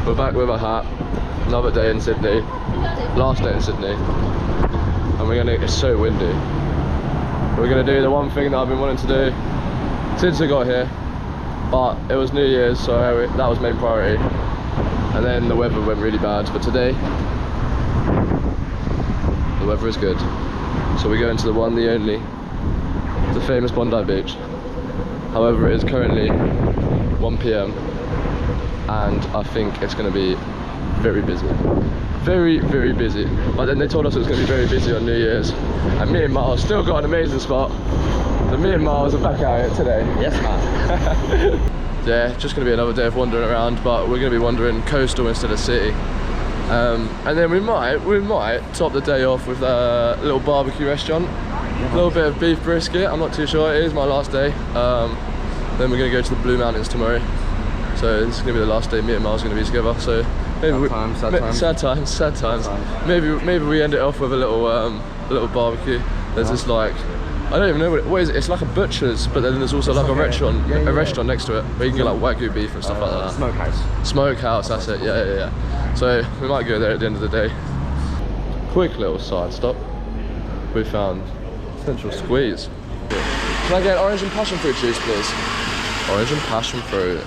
We're back with a hat. Another day in Sydney. Last day in Sydney. And it's so windy. We're gonna do the one thing that I've been wanting to do since I got here. But it was New Year's, so that was main priority. And then the weather went really bad. But today, the weather is good. So we go into the one, the only, the famous Bondi Beach. However, it is currently 1 PM and I think it's going to be very busy. Very, very busy. But then they told us it was going to be very busy on New Year's. And me and Miles still got an amazing spot. So me and Miles are back out here today. Yes, man. Yeah, just going to be another day of wandering around, but we're going to be wandering coastal instead of city. And then we might top the day off with a little barbecue restaurant. A little bit of beef brisket, I'm not too sure, it is my last day. Then we're going to go to the Blue Mountains tomorrow. So this is going to be the last day me and Miles are going to be together. So maybe sad times. Maybe we end it off with a little barbecue. There's this like, I don't even know what is it? It's like a butcher's, but then there's also like a restaurant, a restaurant next to it where you can get like Wagyu beef and stuff like that. Smokehouse. Smokehouse, that's it. Yeah. So we might go there at the end of the day. Quick little side stop. We found Central Squeeze. Can I get orange and passion fruit juice, please? Orange and passion fruit.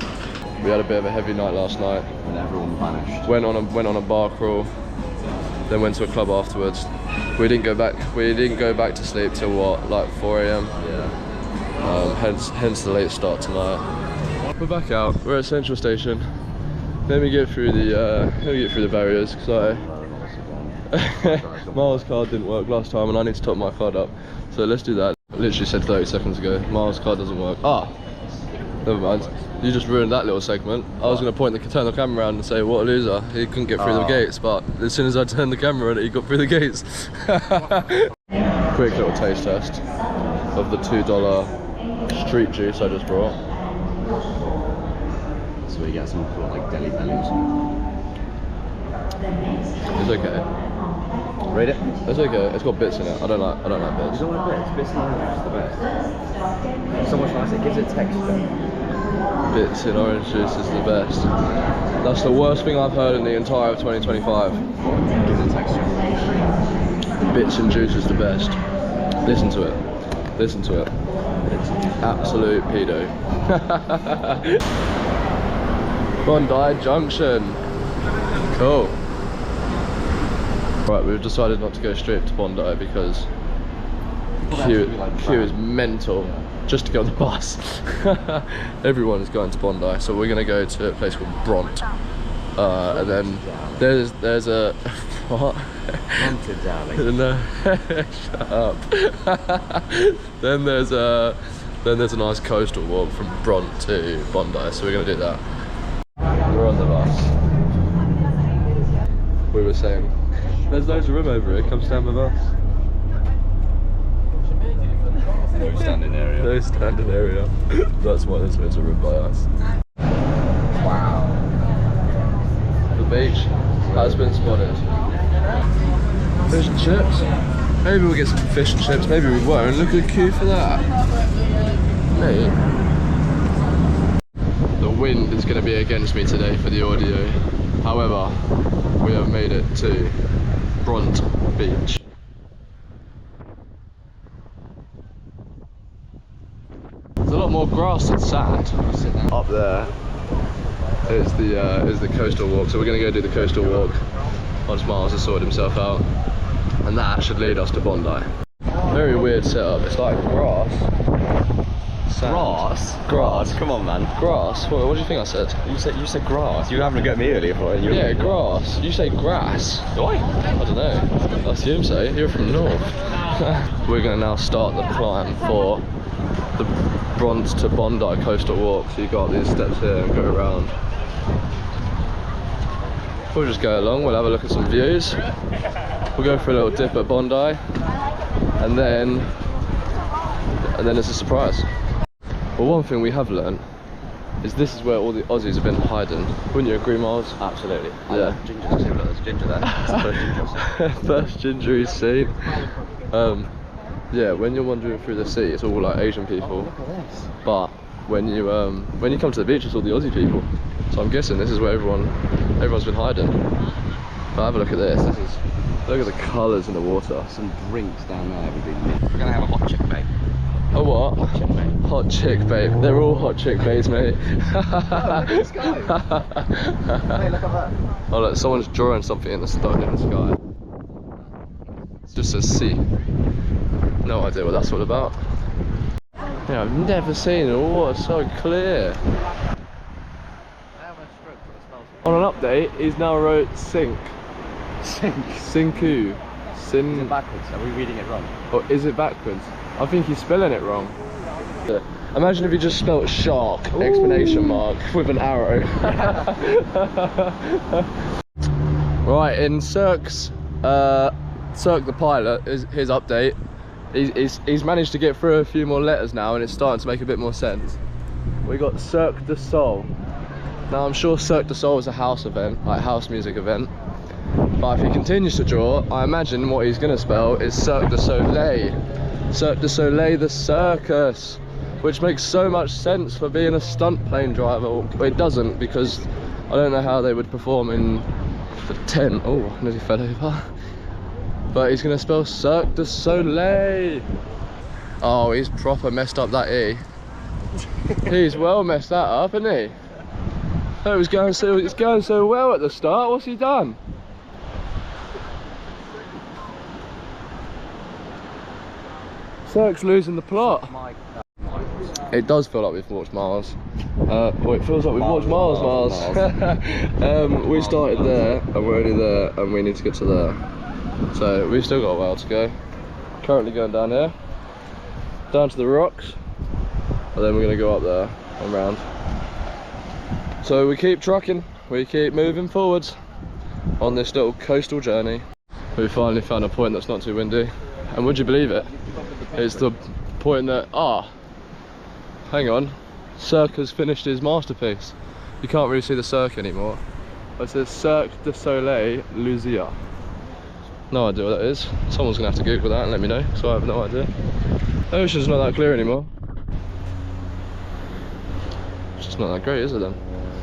We had a bit of a heavy night last night. And everyone vanished. Went on a bar crawl. Then went to a club afterwards. We didn't go back to sleep till what, like 4 AM. Yeah. Hence the late start tonight. We're back out. We're at Central Station. Let me get through the barriers because Miles' card didn't work last time and I need to top my card up. So let's do that. I literally said 30 seconds ago. Miles' card doesn't work. Never mind. You just ruined that little segment. I was going to turn the camera around and say, what a loser. He couldn't get through the gates, but as soon as I turned the camera on, he got through the gates. Quick little taste test of the $2 street juice I just brought. So we get some cool like deli belly or something. It's okay. Rate it? It's okay. It's got bits in it. I don't like bits. You don't like bits? Bits in orange is the best. It's so much nicer. It gives it texture. Bits in orange juice is the best. That's the worst thing I've heard in the entire of 2025. It gives it texture. Bits and juice is the best. Listen to it. Listen to it. Absolute pedo. Bondi Junction. Cool. Right, we've decided not to go straight to Bondi because queue is mental just to get on the bus. Everyone is going to Bondi, so we're gonna go to a place called Bront. And then there's a what? Haunted, darling. No, shut up. Then there's a nice coastal walk from Bront to Bondi, so we're gonna do that. We're on the bus. We were saying, there's loads of room over here, come stand with us. No standing area. No standing area. That's why there's loads of room by us. Wow. The beach has been spotted. Fish and chips. Maybe we'll get some fish and chips, maybe we won't. Look at the queue for that. Mate. The wind is going to be against me today for the audio. However, we have made it to Bront Beach. There's a lot more grass than sand. Up there is the coastal walk, so we're going to go do the coastal walk once Miles has sorted himself out, and that should lead us to Bondi. Very weird setup. It's like grass. Sand. Grass? Come on, man. Grass? What do you think I said? You said grass. You were having a go at me earlier for it. Yeah, grass. You say grass. Do I? I don't know. I assume so. You're from North. We're going to now start the climb for the Bront to Bondi coastal walk. So you got these steps here and go around. We'll just go along. We'll have a look at some views. We'll go for a little dip at Bondi, and then it's a surprise. Well, one thing we have learned is this is where all the Aussies have been hiding. Wouldn't you agree, Miles? Absolutely. Yeah. Gingers too. There's ginger there. That's the first ginger. First ginger he's seen. Yeah, when you're wandering through the sea, it's all like Asian people. Oh, look at this. But when you come to the beach, it's all the Aussie people. So I'm guessing this is where everyone Everyone's been hiding. But have a look at this. Look at the colours in the water. Some drinks down there would be lit. We're gonna have a hot chick, mate. Oh what? Hot chick, mate. Hot chick, babe. They're all hot chick babes, mate. Oh, look at this guy. Hey, look at that. Oh look, someone's drawing something in the sky. It just says sea. No idea what that's all about. Yeah, I've never seen the water so clear. On an update, he's now wrote sink. Sink. Sinku. Sin. Is it backwards? Are we reading it wrong? Or is it backwards? I think he's spelling it wrong. Imagine if you just spelled shark, exclamation mark, with an arrow. Right, in Cirque the pilot, his update, he's managed to get through a few more letters now and it's starting to make a bit more sense. We got Cirque du Soleil. Now I'm sure Cirque du Soleil is a house event, like house music event. But if he continues to draw, I imagine what he's going to spell is Cirque du Soleil. Cirque du Soleil the circus. Which makes so much sense for being a stunt plane driver. Well, it doesn't, because I don't know how they would perform in the tent. Oh, I nearly fell over. But he's going to spell Cirque du Soleil. Oh, he's proper messed up that E. He's well messed that up, isn't he? Oh, it's going so well at the start. What's he done? Cirque's losing the plot. It does feel like we've watched Mars. Well, it feels like we've watched Mars. We started there, and we're already there, and we need to get to there. So we've still got a while to go. Currently going down here, down to the rocks, and then we're going to go up there and round. So we keep trucking, we keep moving forwards on this little coastal journey. We finally found a point that's not too windy, and would you believe it? It's the point that, hang on, Cirque has finished his masterpiece. You can't really see the Cirque anymore. It says Cirque du Soleil, Lucia. No idea what that is. Someone's gonna have to Google that and let me know, so I have no idea. The ocean's not that clear anymore. It's just not that great, is it then?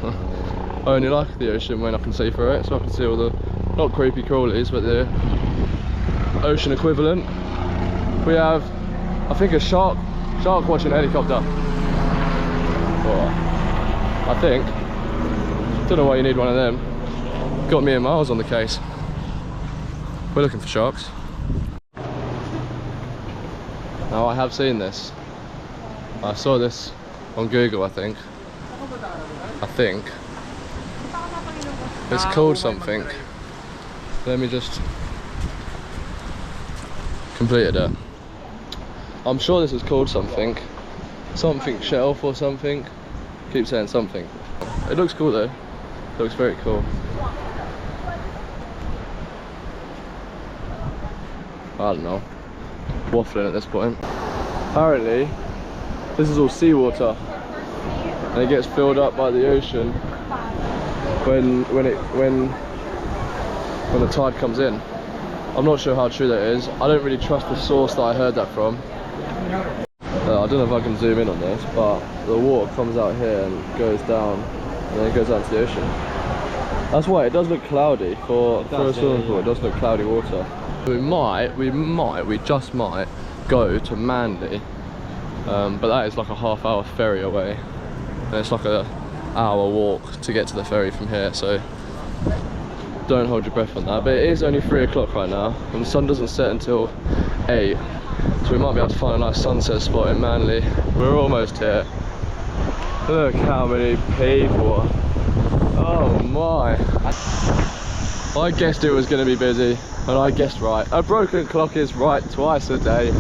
I only like the ocean when I can see through it, so I can see all the, not creepy crawlies, but the ocean equivalent. We have, I think, a shark watching a helicopter. Well, I think. Don't know why you need one of them. Got me and Miles on the case. We're looking for sharks. Now I have seen this. I saw this on Google, I think. It's called something. Let me just completed it. I'm sure this is called something. Something shelf or something. Keep saying something. It looks cool though. It looks very cool. I don't know. Waffling at this point. Apparently, this is all seawater, and it gets filled up by the ocean when the tide comes in. I'm not sure how true that is. I don't really trust the source that I heard that from. I don't know if I can zoom in on this, but the water comes out here and goes down, and then it goes down to the ocean. That's why it does look cloudy for a swimming pool. It does look cloudy water. We just might go to Manly, but that is like a half-hour ferry away, and it's like a hour walk to get to the ferry from here. So don't hold your breath on that. But it is only 3 o'clock right now, and the sun doesn't set until 8. So we might be able to find a nice sunset spot in Manly. We're almost here. Look how many people. Oh my. I guessed it was going to be busy, and I guessed right. A broken clock is right twice a day.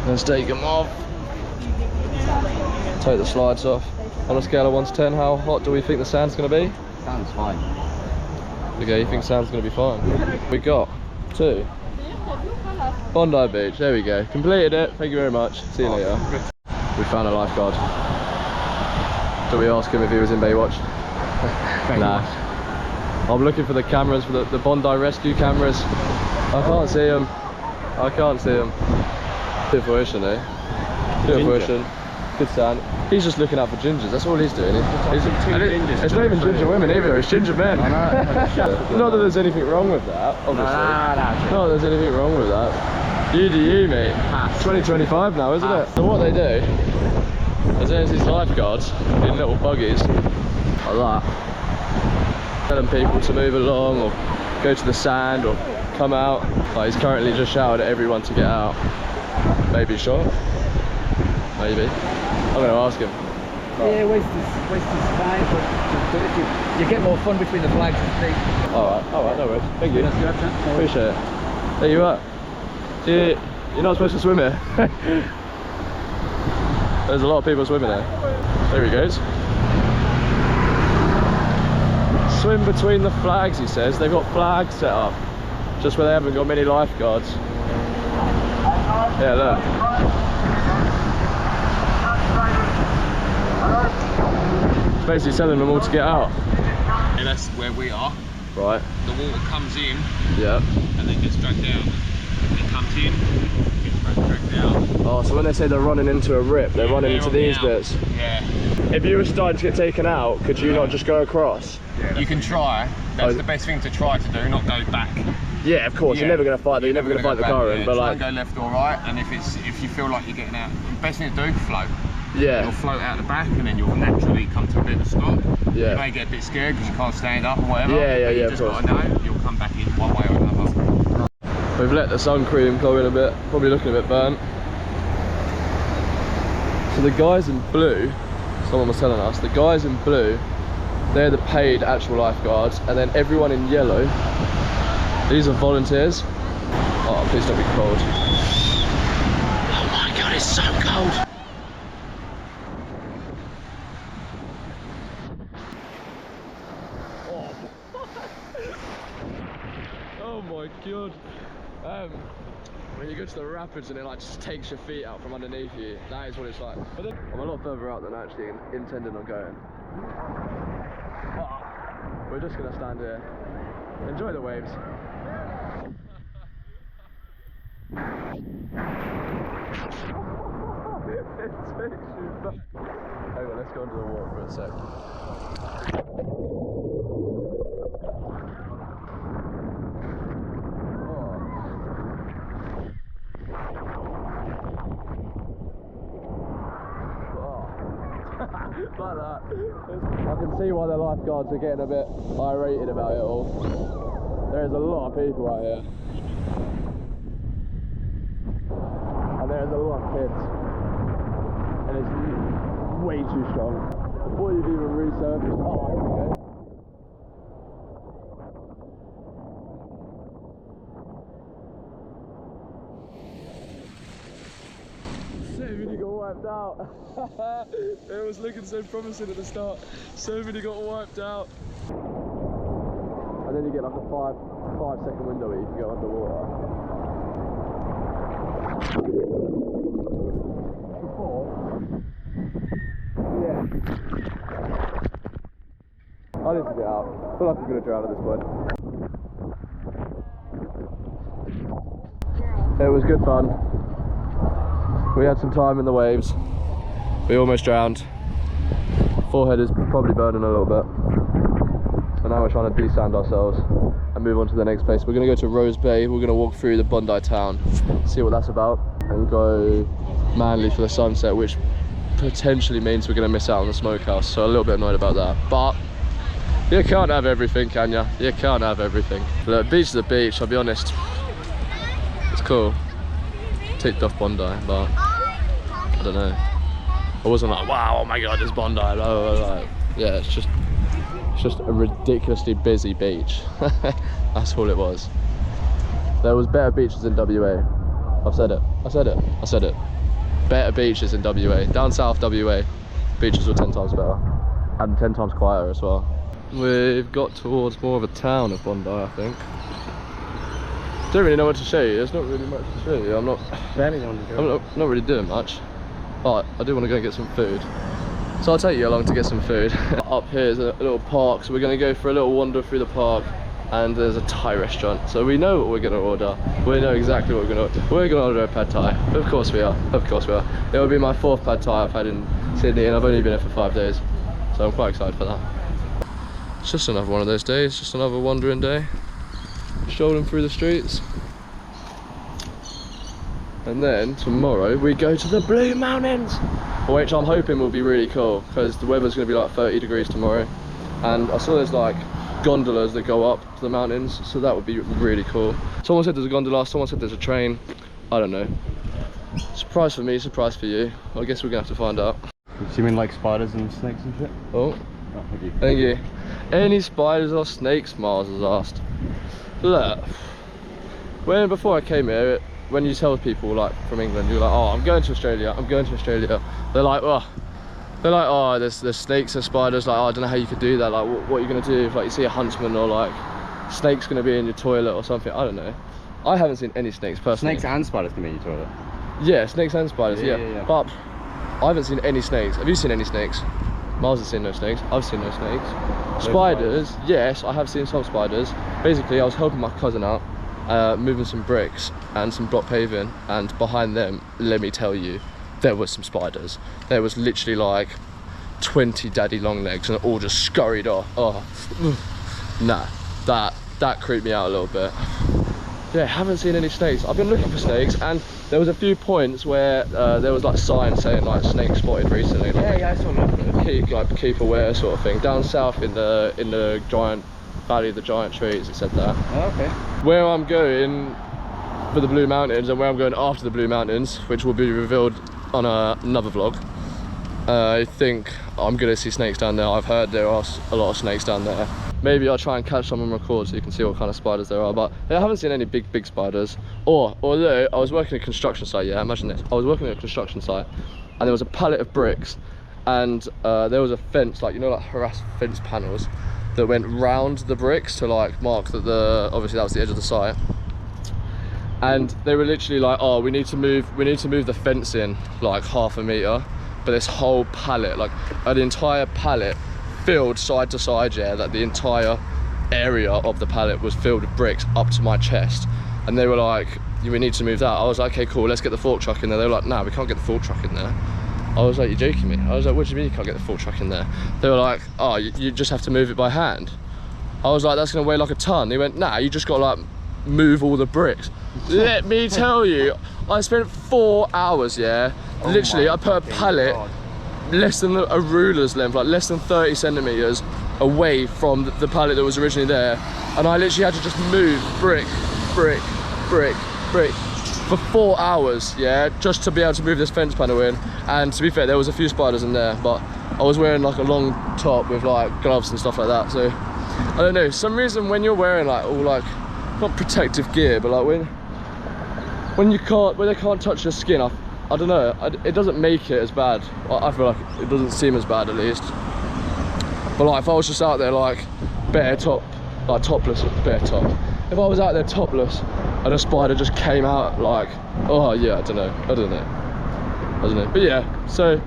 Let's take them off. Take the slides off. On a scale of 1 to 10, how hot do we think the sand's going to be? Sounds fine. Okay, you think sand's going to be fine? We got 2. Bondi Beach, there we go. Completed it, thank you very much. See you later. We found a lifeguard. Did we ask him if he was in Baywatch? Nah. I'm looking for the cameras, for the Bondi rescue cameras. I can't see them. Beautiful ocean, eh? Beautiful ocean. good sand. He's just looking out for gingers, that's all he's doing. Gingers. It's not even ginger women either, it's ginger men. Not that there's anything wrong with that, obviously. Not that there's anything wrong with that. You do you, mate. 2025 now, isn't it? So what they do is there's these lifeguards in little buggies like that, telling people to move along or go to the sand or come out. Like, he's currently just shouted at everyone to get out. Maybe shot. Maybe. I'm going to ask him. Yeah, waste his time, but you get more fun between the flags and things. Alright, no worries. Thank you. Appreciate it. There you are. See, you're not supposed to swim here. There's a lot of people swimming there. There he goes. Swim between the flags, he says. They've got flags set up just where they haven't got many lifeguards. Yeah, look. It's basically telling them all to get out. And that's where we are. Right. The water comes in. Yeah. And then gets dragged out. It comes in, gets dragged out. Oh, so when they say they're running into a rip, they're running into these bits. Yeah. If you were starting to get taken out, could you not just go across? You can try. That's the best thing to try to do, not go back. Yeah, of course. You're never going to fight. You're never going to fight the current. But try like, and go left or right, and if you feel like you're getting out, the best thing to do, float. yeah, You'll float out the back, and then you'll naturally come to a bit of a stop. Yeah. You may get a bit scared because you can't stand up or whatever. Yeah, You of just course. got to know you'll come back in one way or another. we've let the sun cream go in a bit. Probably looking a bit burnt. So the guys in blue, someone was telling us, the guys in blue, they're the paid actual lifeguards, and then everyone in yellow, these are volunteers. Oh, please don't be cold. Oh my god, it's so cold. Oh my god. When you go to the rapids and it like just takes your feet out from underneath you, that is what it's like. But then, I'm a lot further out than actually intending on going. We're just gonna stand here, enjoy the waves. It takes you back. Hang on, let's go under the water for a sec. Like that. I can see why the lifeguards are getting a bit irate about it all. There's a lot of people out here. And there's a lot of kids. And it's way too strong. Before you've even resurfaced. Oh, here we go. So many got wiped out. It was looking so promising at the start. So many got wiped out. And then you get like a 5-second window where you can go underwater. Yeah. I need to get out. I feel like I'm going to drown at this point. It was good fun. We had some time in the waves. We almost drowned. Forehead is probably burning a little bit. And now we're trying to desand ourselves and move on to the next place. We're going to go to Rose Bay. We're going to walk through the Bondi town, see what that's about, and go Manly for the sunset, which potentially means we're going to miss out on the smokehouse. So a little bit annoyed about that. But you can't have everything, can you? You can't have everything. Look, beach is the beach, I'll be honest. It's cool. Ticked off Bondi, but I don't know. I wasn't like, wow, oh my god, there's Bondi, blah, blah, blah. Yeah, it's just a ridiculously busy beach. That's all it was. There was better beaches in WA. I've said it. Better beaches in WA. Down south WA, beaches were 10 times better. And 10 times quieter as well. We've got towards more of a town of Bondi, I think. Don't really know what to show you. There's not really much to show you. I'm not really doing much, but I do want to go and get some food. So I'll take you along to get some food. Up here is a little park, so we're going to go for a little wander through the park, and there's a Thai restaurant. So we know what we're gonna order. We know exactly what we're gonna order. We're gonna order a pad Thai. Of course we are. Of course we are. It will be my 4th pad Thai I've had in Sydney, and I've only been here for 5 days. So I'm quite excited for that. It's just another one of those days, just another wandering day. Strolling through the streets. And then tomorrow we go to the Blue Mountains, which I'm hoping will be really cool because the weather's going to be like 30 degrees tomorrow. And I saw there's like gondolas that go up to the mountains, so that would be really cool. Someone said there's a gondola, someone said there's a train. I don't know. Surprise for me, surprise for you. I guess we're going to have to find out. You mean like spiders and snakes and shit? Oh, thank you. Thank you. Any spiders or snakes, Mars has asked. Look, before I came here, when you tell people like from England, you're like, oh, I'm going to Australia, I'm going to Australia. They're like, oh, there's snakes and spiders. Like, oh, I don't know how you could do that. Like, what are you gonna do if like you see a huntsman or like snake's gonna be in your toilet or something? I don't know. I haven't seen any snakes personally. Snakes and spiders can be in your toilet. Yeah, snakes and spiders. Yeah. But I haven't seen any snakes. Have you seen any snakes? Miles has seen no snakes. I've seen no snakes. Spiders, yes, I have seen some spiders. Basically, I was helping my cousin out. Moving some bricks and some block paving, and behind them, let me tell you, there was some spiders. There was literally like 20 daddy long legs and all just scurried off. Oh, nah, that creeped me out a little bit. Yeah, haven't seen any snakes. I've been looking for snakes, and there was a few points where there was like signs saying like snake spotted recently. Like, yeah, I saw that. Keep aware sort of thing. Down south in the giant Valley of the Giant Trees, it said that. Oh, okay. Where I'm going for the Blue Mountains and where I'm going after the Blue Mountains, which will be revealed on another vlog, I think I'm going to see snakes down there. I've heard there are a lot of snakes down there. Maybe I'll try and catch some and record so you can see what kind of spiders there are, but I haven't seen any big spiders. Although I was working at a construction site, yeah, imagine this. I was working at a construction site and there was a pallet of bricks, and there was a fence, like, you know, like harassed fence panels that went round the bricks to like mark that obviously that was the edge of the site. And they were literally like, oh, we need to move the fence in like half a meter, but this whole pallet, like an entire pallet filled side to side, yeah, that the entire area of the pallet was filled with bricks up to my chest. And they were like, we need to move that. I was like, okay, cool, let's get the fork truck in there. They were like, nah, we can't get the fork truck in there. I was like, you're joking me? I was like, what do you mean you can't get the fork truck in there? They were like, oh, you just have to move it by hand. I was like, that's gonna weigh like a ton. They went, nah, you just gotta like move all the bricks. Let me tell you, I spent 4 hours, yeah. Literally, I put a pallet less than a ruler's length, like less than 30 centimeters away from the pallet that was originally there. And I literally had to just move brick for 4 hours, yeah, just to be able to move this fence panel in. And to be fair, there was a few spiders in there, but I was wearing like a long top with like gloves and stuff like that. So I don't know, some reason when you're wearing like all like, not protective gear, but like when they can't touch your skin, I don't know, it doesn't make it as bad. I feel like it doesn't seem as bad, at least. But like if I was just out there like bare top, like topless, bare top, if I was out there topless and a spider just came out, like, oh yeah, I don't know. But yeah, so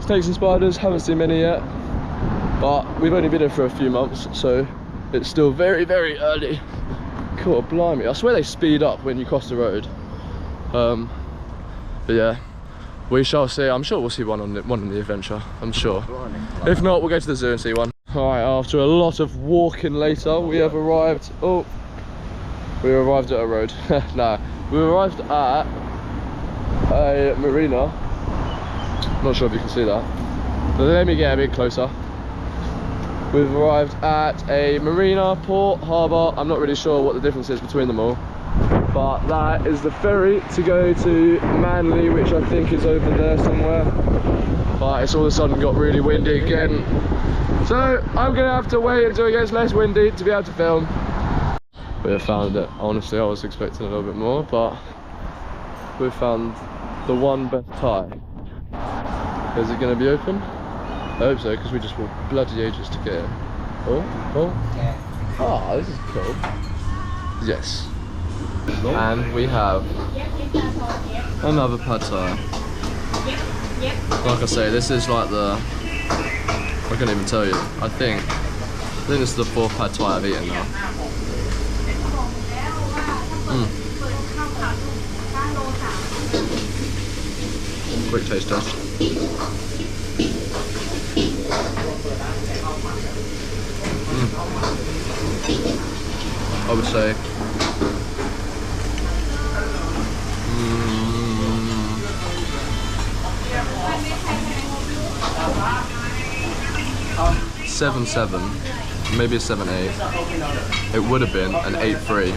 snakes and spiders, haven't seen many yet, but we've only been here for a few months, so it's still very early. Cool, blimey, I swear they speed up when you cross the road. But yeah, we shall see. I'm sure we'll see one on the adventure, I'm sure. If not, we'll go to the zoo and see one. Alright, after a lot of walking later, we have arrived. Oh, we arrived at a road. Nah, we arrived at a marina. Not sure if you can see that, but let me get a bit closer. We've arrived at a marina, port, harbour. I'm not really sure what the difference is between them all, but that is the ferry to go to Manly, which I think is over there somewhere. But it's all of a sudden got really windy again, so I'm gonna have to wait until it gets less windy to be able to film. We have found it. Honestly, I was expecting a little bit more, but we've found the one best Thai. Is it going to be open? I hope so, because we just walked bloody ages to get it. Oh, this is cool. Yes. And we have another pad Thai. Like I say, this is like I can't even tell you. I think this is the 4th pad Thai I've eaten now. Quick taste test. I would say 7.7, maybe a 7.8. It would have been an 8.3.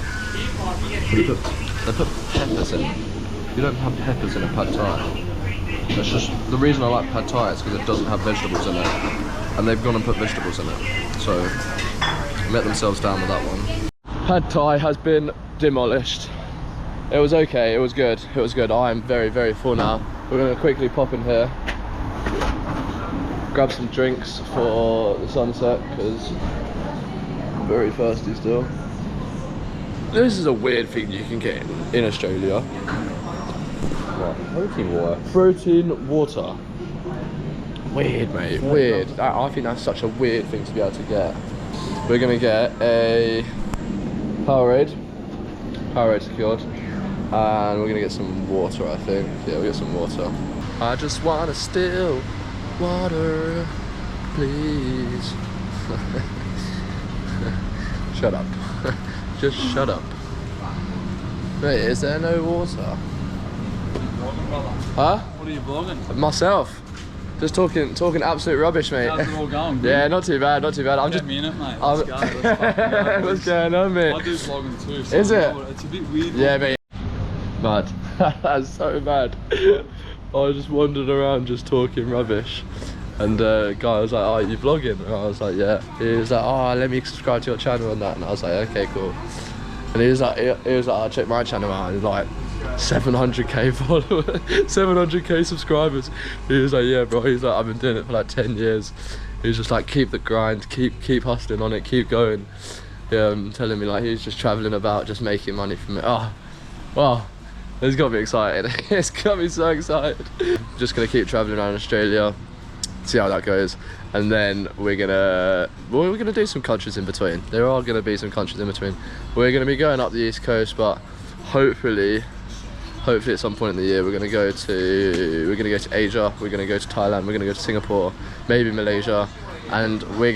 They put peppers in. You don't have peppers in a pad thai. That's just the reason I like pad thai is because it doesn't have vegetables in it, and they've gone and put vegetables in it. So let themselves down with that one. Pad thai has been demolished. It was okay. It was good. It was good. I am very, very full now. We're gonna quickly pop in here, grab some drinks for the sunset because I'm very thirsty still. This is a weird thing you can get in Australia. What? Protein water? Protein water. Weird, mate. Weird. I think that's such a weird thing to be able to get. We're gonna get a Powerade secured, and we're gonna get some water. I think. Yeah, we'll get some water. I just wanna still water, please. Shut up. Just shut up. Wait, is there no water? Huh? What are you vlogging? Myself. Just talking absolute rubbish, mate. How's it all going? Yeah, not too bad, not too bad. I'm just. Me in it, mate. Let's go. Let's What's going on, mate? I do vlogging too. So Is it? It's a bit weird. Yeah, mate. Mad. That's so bad. I just wandered around just talking rubbish, and guy was like, "Oh, you vlogging?" And I was like, "Yeah." He was like, "Oh, let me subscribe to your channel and that," and I was like, "Okay, cool." And he was like, "Oh, check my channel out." And like 700k followers, 700k subscribers. He was like, "Yeah, bro." He's like, "I've been doing it for like 10 years." He was just like, "Keep the grind, keep hustling on it, keep going." Yeah, telling me like he's just traveling about, just making money from it. Oh, well, it's got me excited. It's got me so excited. Just gonna keep traveling around Australia, see how that goes, and then we're gonna do some countries in between. There are gonna be some countries in between. We're gonna be going up the east coast, but hopefully at some point in the year we're gonna go to Asia, we're gonna go to Thailand, we're gonna go to Singapore, maybe Malaysia, and we're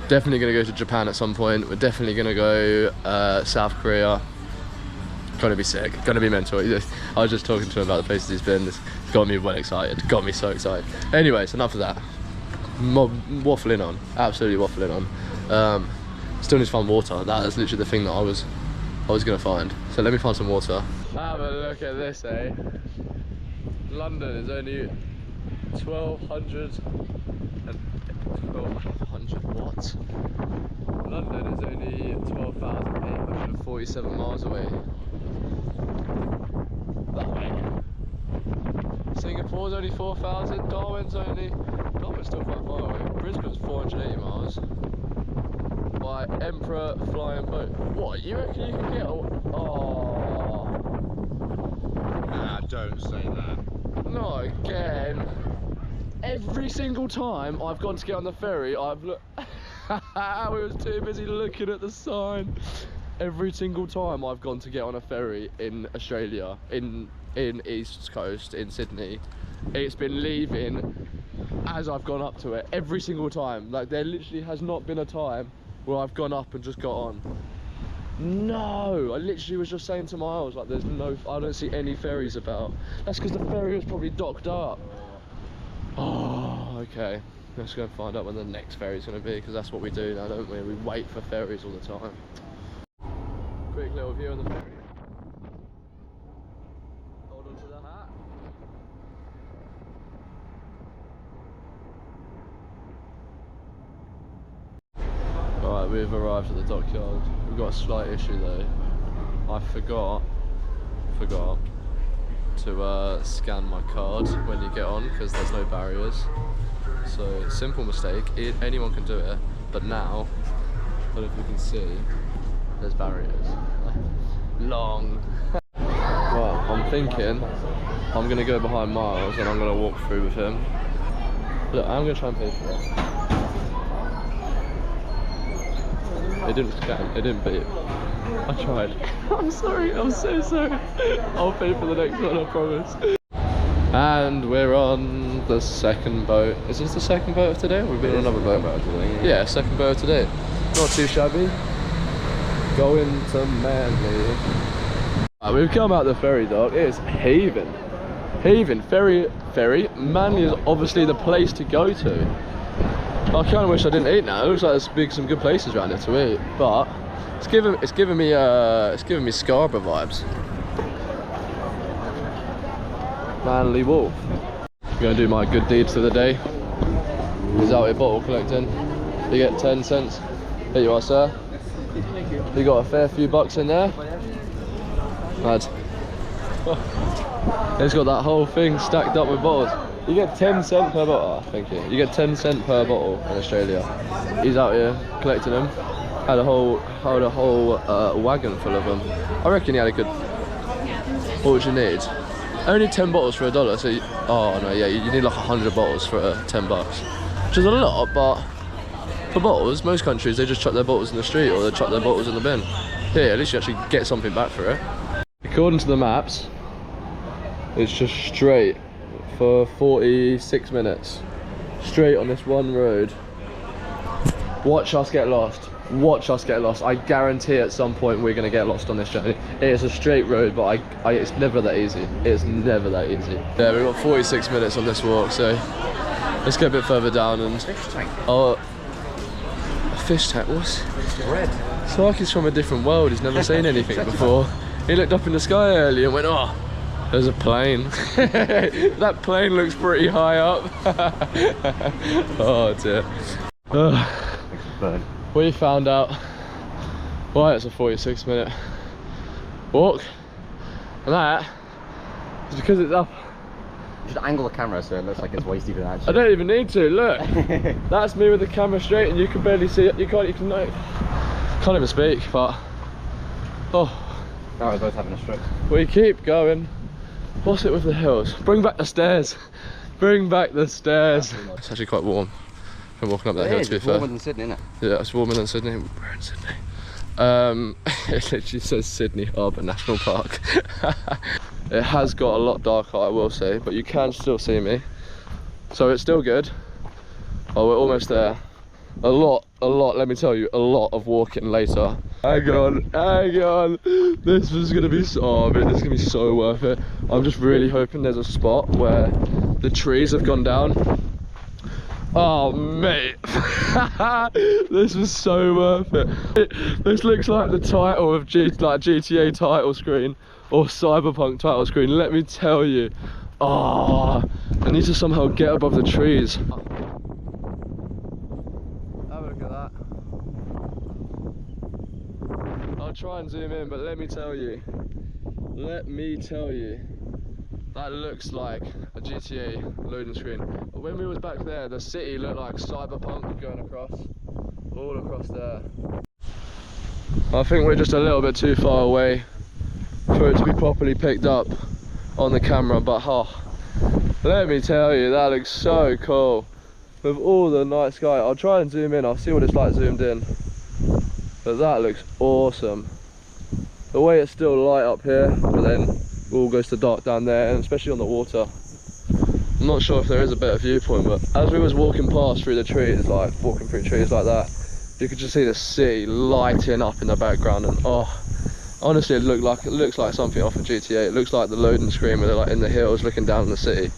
definitely gonna go to Japan at some point. We're definitely gonna go South Korea. Gonna be sick, gonna be mental. I was just talking to him about the places he's been. It's got me well excited, got me so excited. Anyways, enough of that. Waffling on, absolutely waffling on. Still need to find water. That is literally the thing that I was gonna find. So let me find some water. Have a look at this, eh? London is only 1,200 what? London is only 12,847 miles away. That way. Singapore's only 4,000. Darwin's still quite far away. Brisbane's 480 miles. By Emperor Flying Boat. What? You reckon you can get? Oh. Nah, don't say that. Not again. Every single time I've gone to get on the ferry, I've looked. We was too busy looking at the sign. Every single time I've gone to get on a ferry in Australia, in East Coast, in Sydney, it's been leaving as I've gone up to it. Every single time. Like, there literally has not been a time where I've gone up and just got on. No, I literally was just saying to Miles, like, I don't see any ferries about. That's because the ferry was probably docked up. Oh, okay. Let's go and find out when the next ferry's going to be, because that's what we do now, don't we? We wait for ferries all the time. Quick little view on the ferry. Hold on to the hat. Alright, we've arrived at the dockyard. We've got a slight issue though. I forgot to scan my card when you get on, because there's no barriers. So, simple mistake, anyone can do it, but now, I don't know if you can see, there's barriers. Long. Well, I'm thinking I'm going to go behind Miles and I'm going to walk through with him. Look, I'm going to try and pay for it. It didn't scan, it didn't beep. I tried. I'm sorry, I'm so sorry. I'll pay for the next one, I promise. And we're on the second boat. Is this the second boat of today? We've been on another boat. Yeah, second boat of today. Not too shabby. Going to Manly. Right, we've come out the ferry dock. It is heaving. Heaving. Ferry. Manly is obviously the place to go to. I kind of wish I didn't eat now. It looks like there's some good places around here to eat, but it's giving me Scarborough vibes. Manly Wharf. I'm gonna do my good deeds for the day. He's out here bottle collecting. You get 10 cents. Here you are, sir. You got a fair few bucks in there. Lad. He's got that whole thing stacked up with bottles. You get 10 cents per bottle. Oh, thank you. You get 10 cents per bottle in Australia. He's out here collecting them. Had a whole wagon full of them. I reckon he had a good. What would you need? Only 10 bottles for $1. So, oh no, yeah, you need like 100 bottles for 10 bucks, which is a lot. But for bottles, most countries they just chuck their bottles in the street or they chuck their bottles in the bin. Here, at least you actually get something back for it. According to the maps, it's just straight for 46 minutes. Straight on this one road. Watch us get lost. Watch us get lost. I guarantee at some point we're going to get lost on this journey. It is a straight road, but it's never that easy. It's never that easy. Yeah, we've got 46 minutes on this walk, so let's get a bit further down and... Fish tank. Oh, a fish tank? What's... Red. It's like he's from a different world. He's never seen anything before. He looked up in the sky earlier and went, oh, there's a plane. That plane looks pretty high up. Oh dear. We found out why it's a 46-minute walk, and that is because it's up. You should angle the camera so it looks like it's way steeper than actually. I don't even need to, look. That's me with the camera straight and you can barely see it. You can't even speak, but oh. Now we're both having a stroke. We keep going. What's it with the hills? Bring back the stairs. Bring back the stairs. It's actually quite warm. I'm walking up that hill, to be fair. It's warmer than Sydney, isn't it? Yeah, it's warmer than Sydney. We're in Sydney. It literally says Sydney Harbour National Park. It has got a lot darker, I will say, but you can still see me. So it's still good. Oh, we're almost there. A lot, let me tell you, a lot of walking later. Hang on. This is gonna be this is gonna be so worth it. I'm just really hoping there's a spot where the trees have gone down. Oh mate, this was so worth it. This looks like the title of GTA title screen or Cyberpunk title screen. Let me tell you. Oh, I need to somehow get above the trees. Have a look at that. I'll try and zoom in, but let me tell you, that looks like a GTA loading screen. But when we was back there, the city looked like Cyberpunk going all across there. I think we're just a little bit too far away for it to be properly picked up on the camera, but let me tell you, that looks so cool. With all the night sky, I'll try and zoom in, I'll see what it's like zoomed in. But that looks awesome. The way it's still light up here, but then all goes to dark down there, and especially on the water. I'm not sure if there is a better viewpoint, but as we was walking past through the trees, walking through trees like that, you could just see the city lighting up in the background, and oh, honestly, it looks like something off of GTA. It looks like the loading screen where they're like in the hills looking down the city.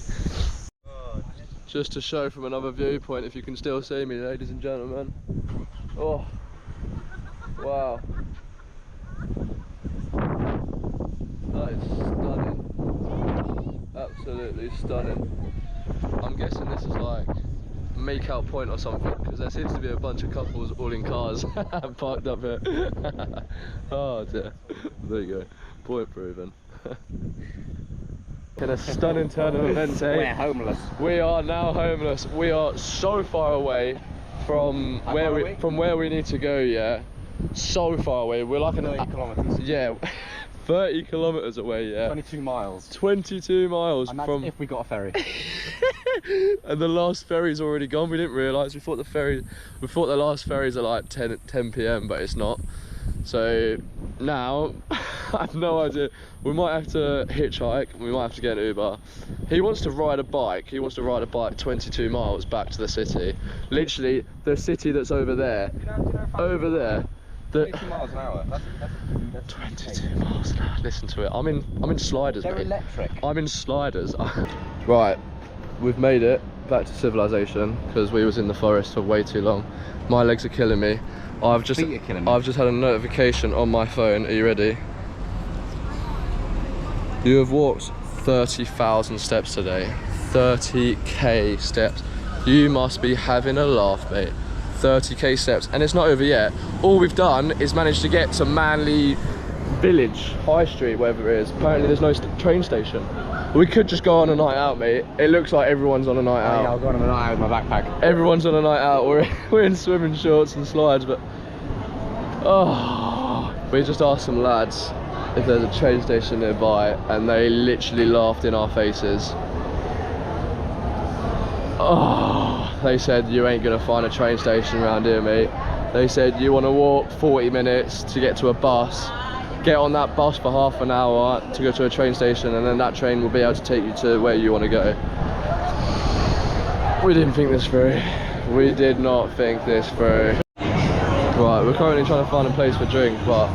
Just to show from another viewpoint, if you can still see me, ladies and gentlemen. Oh, wow. That is stunning. Absolutely stunning. I'm guessing this is like a make-out point or something, because there seems to be a bunch of couples all in cars parked up here. Oh dear. There you go. Point proven. In a stunning turn of events, eh? We're homeless. We are now homeless. We are so far away from where we need to go. Yeah, so far away. We're like 30 kilometers. Yeah. 30 kilometers away, yeah. 22 miles. 22 miles. And that's from if we got a ferry. And the last ferry's already gone. We didn't realise. We thought the last ferries are like 10 p.m, but it's not. So now, I have no idea. We might have to hitchhike, we might have to get an Uber. He wants to ride a bike. He wants to ride a bike 22 miles back to the city. Literally, the city that's over there. Over there. 22 miles an hour. That's 22 miles an hour. Listen to it. I'm in sliders, They're mate. electric. I'm in sliders. Right, we've made it back to civilization because we was in the forest for way too long. My legs are killing me. I've just had a notification on my phone. Are you ready? You have walked 30,000 steps today. 30k steps. You must be having a laugh, mate. 30k steps, and it's not over yet. All we've done is managed to get to Manly Village, High Street, wherever it is. Apparently there's no train station. We could just go on a night out, mate. It looks like everyone's on a night out. Yeah, I'll go on a night out with my backpack. Everyone's on a night out. We're in swimming shorts and slides, but oh, we just asked some lads if there's a train station nearby, and they literally laughed in our faces. Oh, they said you ain't gonna find a train station around here, mate. They said you want to walk 40 minutes to get to a bus, get on that bus for half an hour to go to a train station, and then that train will be able to take you to where you want to go. We didn't think this through. We did not think this through. Right, we're currently trying to find a place for drink, but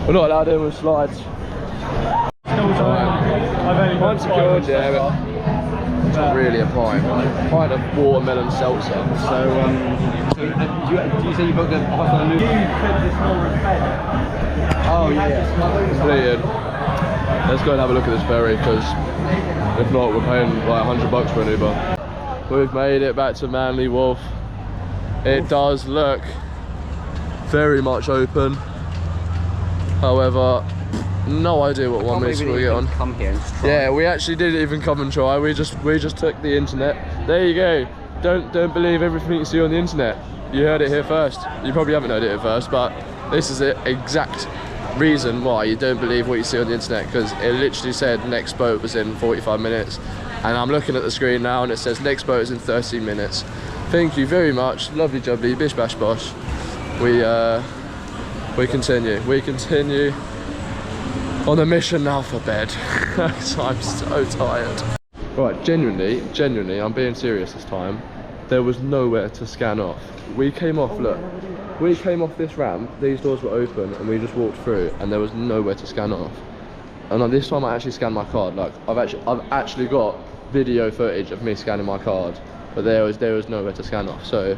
we're not allowed in with slides. Right. Pint secured, yeah, but it's not really a pint. Pint of watermelon seltzer. So, do you say you booked a hostel in Luton? Oh, yeah. Brilliant. Let's go and have a look at this ferry, because if not, we're paying like $100 for an Uber. We've made it back to Manly Wharf. It does look very much open. However, no idea what one minute we'll get on. Come here and try. Yeah, we actually didn't even come and try. We just took the internet. There you go. Don't believe everything you see on the internet. You heard it here first. You probably haven't heard it here first, but this is the exact reason why you don't believe what you see on the internet, because it literally said next boat was in 45 minutes, and I'm looking at the screen now and it says next boat is in 13 minutes. Thank you very much. Lovely jubbly, bish bash bosh. We continue on a mission now for bed. I'm so tired. Right, genuinely, I'm being serious this time. There was nowhere to scan off. We came off, look. We came off this ramp, these doors were open, and we just walked through, and there was nowhere to scan off. And this time I actually scanned my card. Like, I've actually got video footage of me scanning my card, but there was nowhere to scan off. So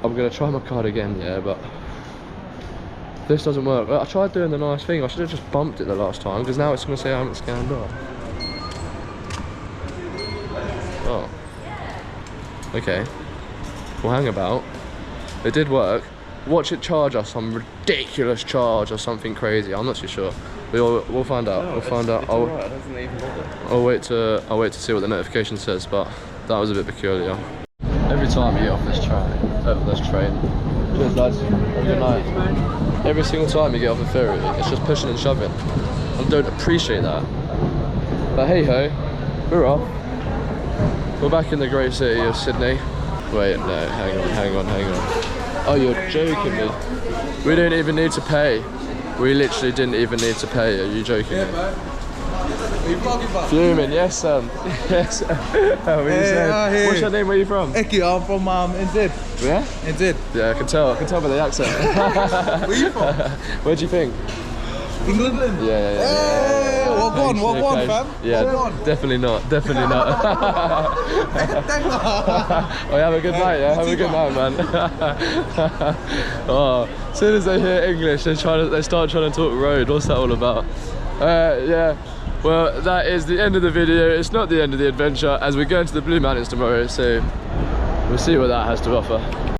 I'm gonna try my card again, yeah, but this doesn't work. I tried doing the nice thing. I should have just bumped it the last time, because now it's gonna say I haven't scanned off. Oh. Okay. We'll hang about. It did work. Watch it charge us some ridiculous charge or something crazy. I'm not too sure. We'll find out. We'll find out. I'll wait to see what the notification says, but that was a bit peculiar. Every time you get off this train, cheers lads, have a good night. Every single time you get off a ferry, it's just pushing and shoving. I don't appreciate that. But hey ho, we're off. We're back in the great city of Sydney. Wait, no, hang on. Oh, you're joking me. We didn't even need to pay. We literally didn't even need to pay. Are you joking? Yeah, man. Are you vlogging, man? Fuming, yes, son. Yes. How are you saying? What's your name? Where are you from? Eki, I'm from NZ. Yeah? NZ. Yeah, I can tell by the accent. Where are you from? Where do you think? England? Yeah. Hey, what one, fam? Yeah, definitely not. Oh, have a good night, yeah? Have a good night, man. Oh, as soon as they hear English, they start trying to talk road. What's that all about? Yeah. Well, that is the end of the video. It's not the end of the adventure, as we go into the Blue Mountains tomorrow, so we'll see what that has to offer.